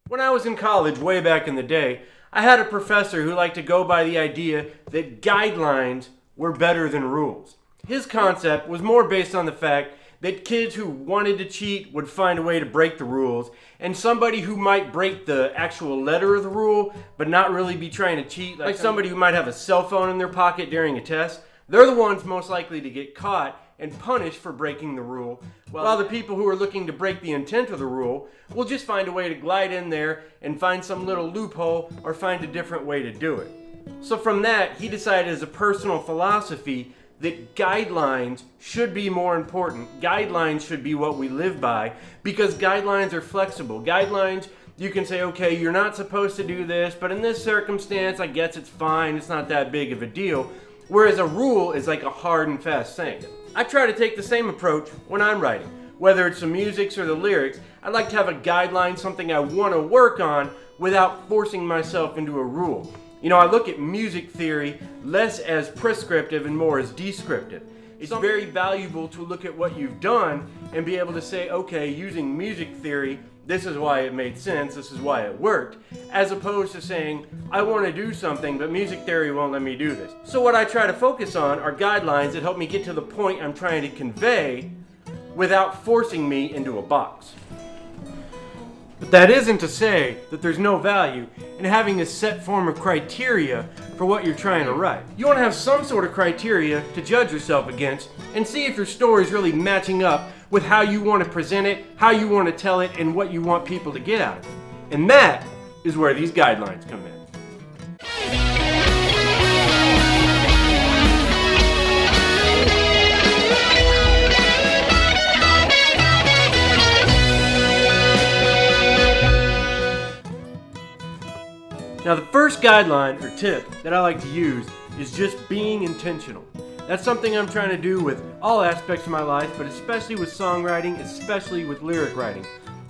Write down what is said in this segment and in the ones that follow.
When I was in college way back in the day, I had a professor who liked to go by the idea that guidelines were better than rules. His concept was more based on the fact that kids who wanted to cheat would find a way to break the rules, and somebody who might break the actual letter of the rule but not really be trying to cheat, like somebody who might have a cell phone in their pocket during a test, they're the ones most likely to get caught and punished for breaking the rule, while the people who are looking to break the intent of the rule will just find a way to glide in there and find some little loophole or find a different way to do it. So from that, he decided as a personal philosophy that guidelines should be more important. Guidelines should be what we live by because guidelines are flexible. Guidelines, you can say, okay, you're not supposed to do this, but in this circumstance, I guess it's fine. It's not that big of a deal. Whereas a rule is like a hard and fast thing. I try to take the same approach when I'm writing. Whether it's the music or the lyrics, I'd like to have a guideline, something I want to work on without forcing myself into a rule. You know, I look at music theory less as prescriptive and more as descriptive. It's very valuable to look at what you've done and be able to say, okay, using music theory, this is why it made sense, this is why it worked, as opposed to saying, I want to do something, but music theory won't let me do this. So what I try to focus on are guidelines that help me get to the point I'm trying to convey without forcing me into a box. But that isn't to say that there's no value in having a set form of criteria for what you're trying to write. You want to have some sort of criteria to judge yourself against and see if your story is really matching up with how you want to present it, how you want to tell it, and what you want people to get out of it. And that is where these guidelines come in. Now the first guideline or tip that I like to use is just being intentional. That's something I'm trying to do with all aspects of my life, but especially with songwriting, especially with lyric writing.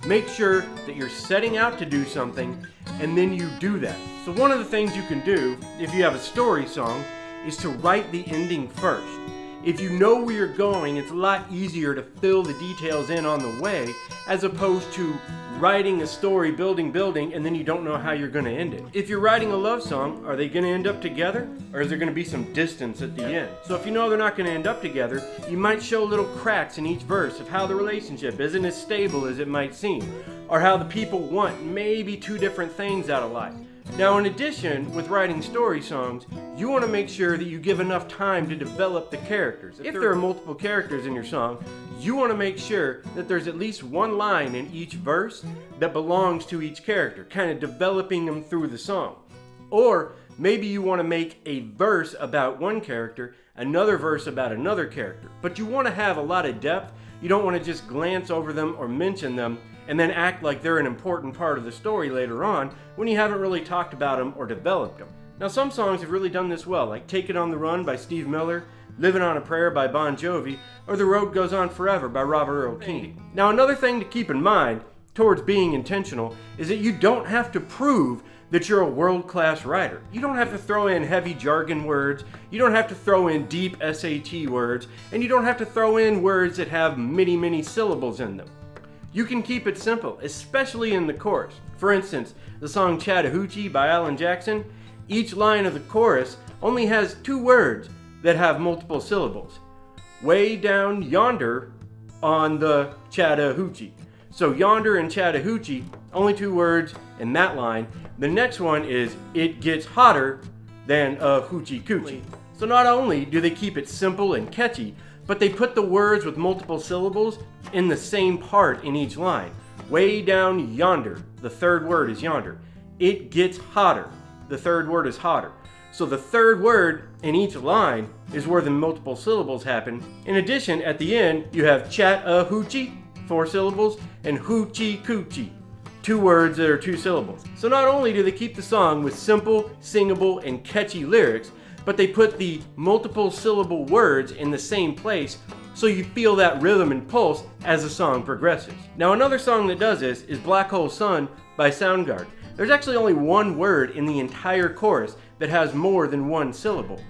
Make sure that you're setting out to do something and then you do that. So one of the things you can do if you have a story song is to write the ending first. If you know where you're going, it's a lot easier to fill the details in on the way as opposed to writing a story, building, and then you don't know how you're going to end it. If you're writing a love song, are they going to end up together? Or is there going to be some distance at the end? So if you know they're not going to end up together, you might show little cracks in each verse of how the relationship isn't as stable as it might seem, or how the people want maybe two different things out of life. Now in addition, with writing story songs, you want to make sure that you give enough time to develop the characters. If there are multiple characters in your song, you want to make sure that there's at least one line in each verse that belongs to each character, kind of developing them through the song. Or maybe you want to make a verse about one character, another verse about another character. But you want to have a lot of depth. You don't want to just glance over them or mention them and then act like they're an important part of the story later on when you haven't really talked about them or developed them. Now some songs have really done this well, like Take It on the Run by Steve Miller, Living on a Prayer by Bon Jovi, or The Road Goes On Forever by Robert Earl Keen. Now another thing to keep in mind towards being intentional is that you don't have to prove that you're a world-class writer. You don't have to throw in heavy jargon words, you don't have to throw in deep SAT words, and you don't have to throw in words that have many syllables in them. You can keep it simple, especially in the chorus. For instance, the song Chattahoochee by Alan Jackson, each line of the chorus only has 2 words that have multiple syllables. Way down yonder on the Chattahoochee. So yonder and Chattahoochee, only 2 words in that line. The next one is it gets hotter than a hoochie coochie. So not only do they keep it simple and catchy, but they put the words with multiple syllables in the same part in each line. Way down yonder, the 3rd word is yonder. It gets hotter, the 3rd word is hotter. So the 3rd word in each line is where the multiple syllables happen. In addition, at the end, you have Chattahoochee, 4 syllables, and hoochie coochie, 2 words that are 2 syllables. So not only do they keep the song with simple, singable, and catchy lyrics, but they put the multiple syllable words in the same place so you feel that rhythm and pulse as the song progresses. Now another song that does this is Black Hole Sun by Soundgarden. There's actually only 1 word in the entire chorus that has more than 1 syllable.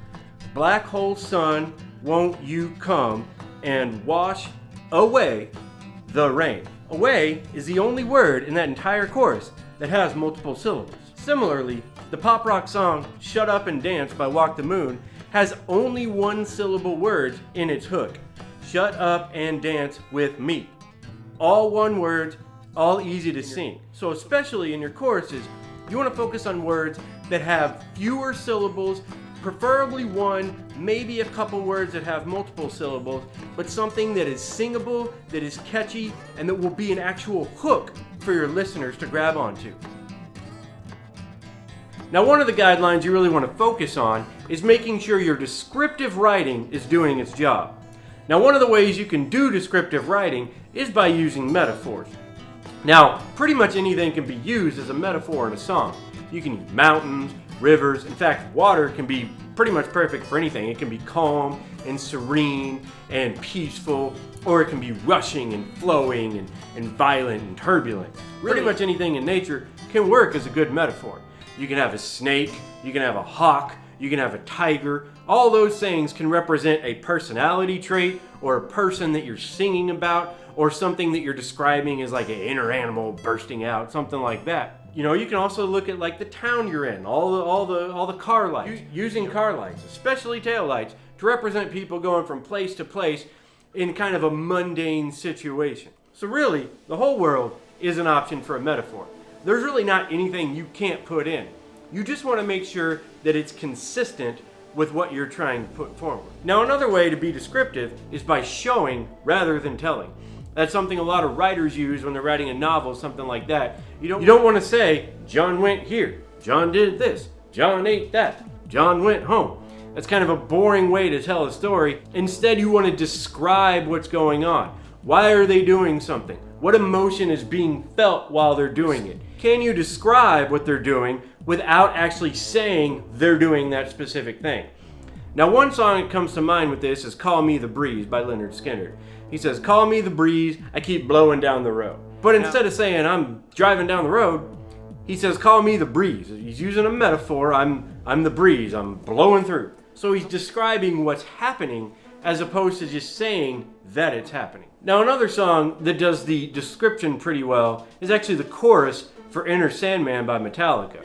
Black hole sun, won't you come and wash away the rain. Away is the only word in that entire chorus that has multiple syllables. Similarly, the pop rock song Shut Up and Dance by Walk the Moon has only one syllable words in its hook. Shut up and dance with me. All one word, all easy to sing. So especially in your choruses, you want to focus on words that have fewer syllables, preferably one, maybe a couple words that have multiple syllables, but something that is singable, that is catchy, and that will be an actual hook for your listeners to grab onto. Now, one of the guidelines you really want to focus on is making sure your descriptive writing is doing its job. Now, one of the ways you can do descriptive writing is by using metaphors. Now, pretty much anything can be used as a metaphor in a song. You can use mountains, rivers. In fact, water can be pretty much perfect for anything. It can be calm and serene and peaceful, or it can be rushing and flowing and violent and turbulent. Pretty much anything in nature can work as a good metaphor. You can have a snake, you can have a hawk, you can have a tiger. All those things can represent a personality trait or a person that you're singing about, or something that you're describing as like an inner animal bursting out, something like that. You know, you can also look at like the town you're in, all the car lights, using car lights, especially tail lights, to represent people going from place to place in kind of a mundane situation. So really, the whole world is an option for a metaphor. There's really not anything you can't put in. You just want to make sure that it's consistent with what you're trying to put forward. Now, another way to be descriptive is by showing rather than telling. That's something a lot of writers use when they're writing a novel, something like that. You don't want to say, John went here, John did this, John ate that, John went home. That's kind of a boring way to tell a story. Instead, you want to describe what's going on. Why are they doing something? What emotion is being felt while they're doing it? Can you describe what they're doing without actually saying they're doing that specific thing? Now, one song that comes to mind with this is Call Me the Breeze by Leonard Skinner. He says, call me the breeze, I keep blowing down the road. But instead of saying I'm driving down the road, he says, call me the breeze. He's using a metaphor. I'm the breeze, I'm blowing through. So he's describing what's happening as opposed to just saying that it's happening. Now, another song that does the description pretty well is actually the chorus for Enter Sandman by Metallica.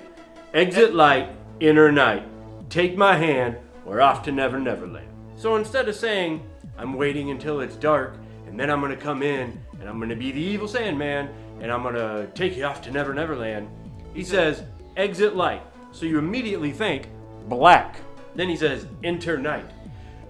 Exit light, enter night. Take my hand, we're off to Never Never Land. So instead of saying, I'm waiting until it's dark, and then I'm going to come in, and I'm going to be the evil Sandman, and I'm going to take you off to Never Never Land, he says, exit light. So you immediately think, black. Then he says, enter night.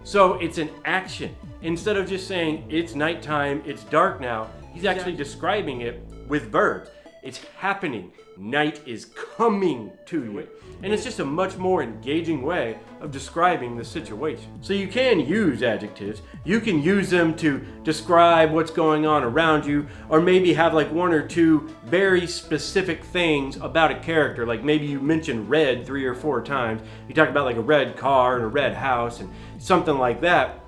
So it's an action. Instead of just saying, it's nighttime, it's dark now, he's actually describing it with verbs. It's happening. Night is coming to you. And it's just a much more engaging way of describing the situation. So you can use adjectives. You can use them to describe what's going on around you, or maybe have like one or two very specific things about a character. Like maybe you mentioned red 3 or 4 times. You talk about like a red car and a red house and something like that.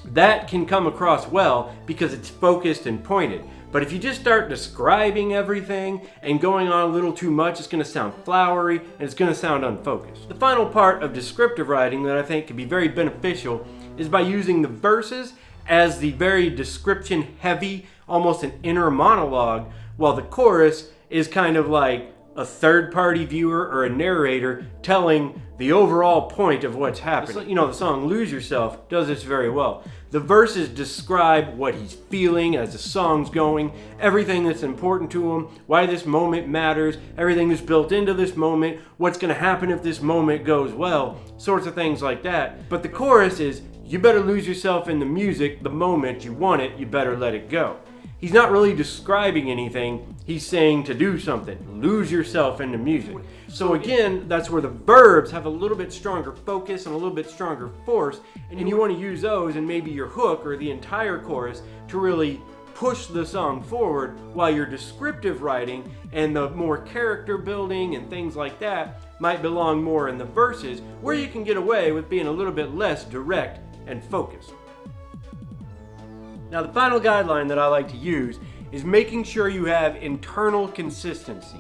That can come across well because it's focused and pointed. But if you just start describing everything and going on a little too much, it's going to sound flowery and it's going to sound unfocused. The final part of descriptive writing that I think can be very beneficial is by using the verses as the very description heavy, almost an inner monologue, while the chorus is kind of like a third-party viewer or a narrator telling the overall point of what's happening. You know, the song Lose Yourself does this very well. The verses describe what he's feeling as the song's going, everything that's important to him, why this moment matters, everything that's built into this moment, what's going to happen if this moment goes well, sorts of things like that. But the chorus is, you better lose yourself in the music the moment you want it, you better let it go. He's not really describing anything, he's saying to do something. Lose yourself in the music. So again, that's where the verbs have a little bit stronger focus and a little bit stronger force, and you want to use those in maybe your hook or the entire chorus to really push the song forward, while your descriptive writing and the more character building and things like that might belong more in the verses, where you can get away with being a little bit less direct and focused. Now, the final guideline that I like to use is making sure you have internal consistency.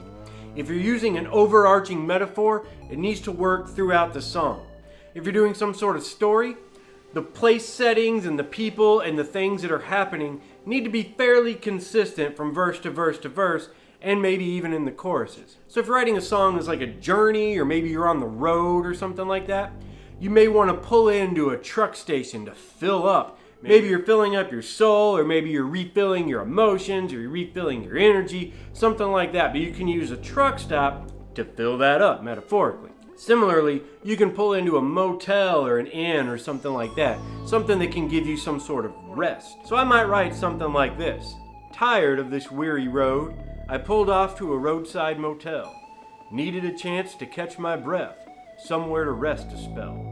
If you're using an overarching metaphor, it needs to work throughout the song. If you're doing some sort of story, the place settings and the people and the things that are happening need to be fairly consistent from verse to verse to verse, and maybe even in the choruses. So if you're writing a song that's like a journey, or maybe you're on the road or something like that, you may want to pull into a truck station to fill up. Maybe you're filling up your soul, or maybe you're refilling your emotions, or you're refilling your energy, something like that. But you can use a truck stop to fill that up, metaphorically. Similarly, you can pull into a motel or an inn or something like that, something that can give you some sort of rest. So I might write something like this. Tired of this weary road, I pulled off to a roadside motel. Needed a chance to catch my breath, somewhere to rest a spell.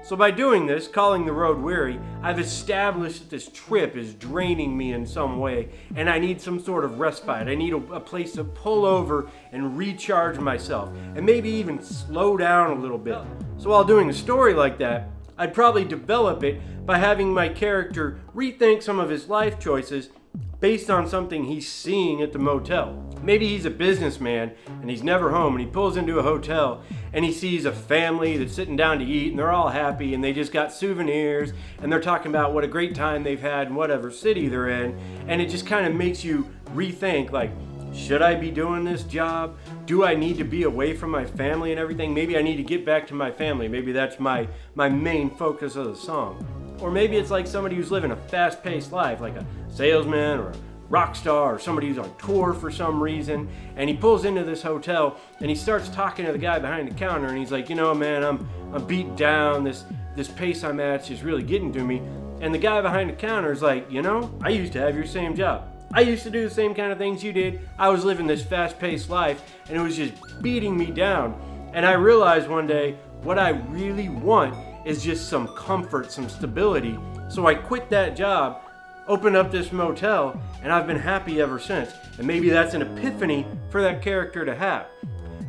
So by doing this, calling the road weary, I've established that this trip is draining me in some way, and I need some sort of respite. I need a place to pull over and recharge myself, and maybe even slow down a little bit. So while doing a story like that, I'd probably develop it by having my character rethink some of his life choices based on something he's seeing at the motel. Maybe he's a businessman and he's never home, and he pulls into a hotel and he sees a family that's sitting down to eat, and they're all happy and they just got souvenirs and they're talking about what a great time they've had in whatever city they're in, and it just kind of makes you rethink, like, should I be doing this job? Do I need to be away from my family and everything? Maybe I need to get back to my family. Maybe that's my main focus of the song. Or maybe it's like somebody who's living a fast-paced life, like a salesman or a rock star or somebody who's on tour for some reason, and he pulls into this hotel and he starts talking to the guy behind the counter, and he's like, you know, man, I'm beat down. This pace I'm at's just really getting to me. And the guy behind the counter is like, you know, I used to have your same job. I used to do the same kind of things you did. I was living this fast-paced life, and it was just beating me down. And I realized one day, what I really want is just some comfort, some stability. So I quit that job, opened up this motel, and I've been happy ever since. And maybe that's an epiphany for that character to have.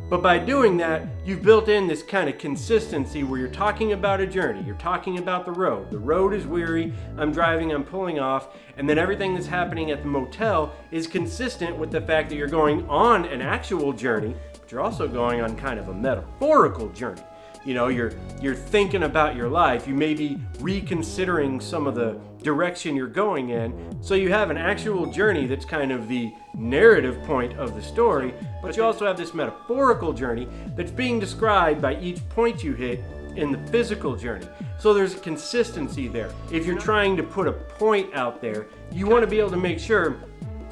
But by doing that, you've built in this kind of consistency where you're talking about a journey. You're talking about the road. The road is weary. I'm driving, I'm pulling off. And then everything that's happening at the motel is consistent with the fact that you're going on an actual journey, but you're also going on kind of a metaphorical journey. You know, you're thinking about your life. You may be reconsidering some of the direction you're going in. So you have an actual journey that's kind of the narrative point of the story, but you also have this metaphorical journey that's being described by each point you hit in the physical journey. So there's a consistency there. If you're trying to put a point out there, you want to be able to make sure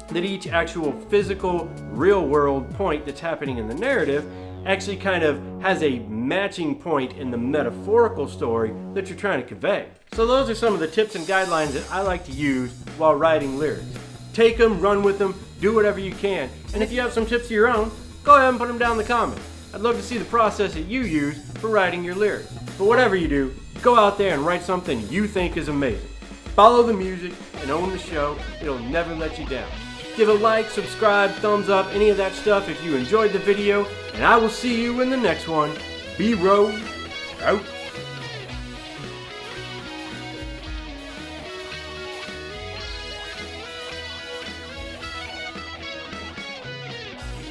that each actual physical, real world point that's happening in the narrative actually kind of has a matching point in the metaphorical story that you're trying to convey. So those are some of the tips and guidelines that I like to use while writing lyrics. Take them, run with them, do whatever you can. And if you have some tips of your own, go ahead and put them down in the comments. I'd love to see the process that you use for writing your lyrics. But whatever you do, go out there and write something you think is amazing. Follow the music and own the show. It'll never let you down. Give a like, subscribe, thumbs up, any of that stuff if you enjoyed the video, and I will see you in the next one. Be rowen out.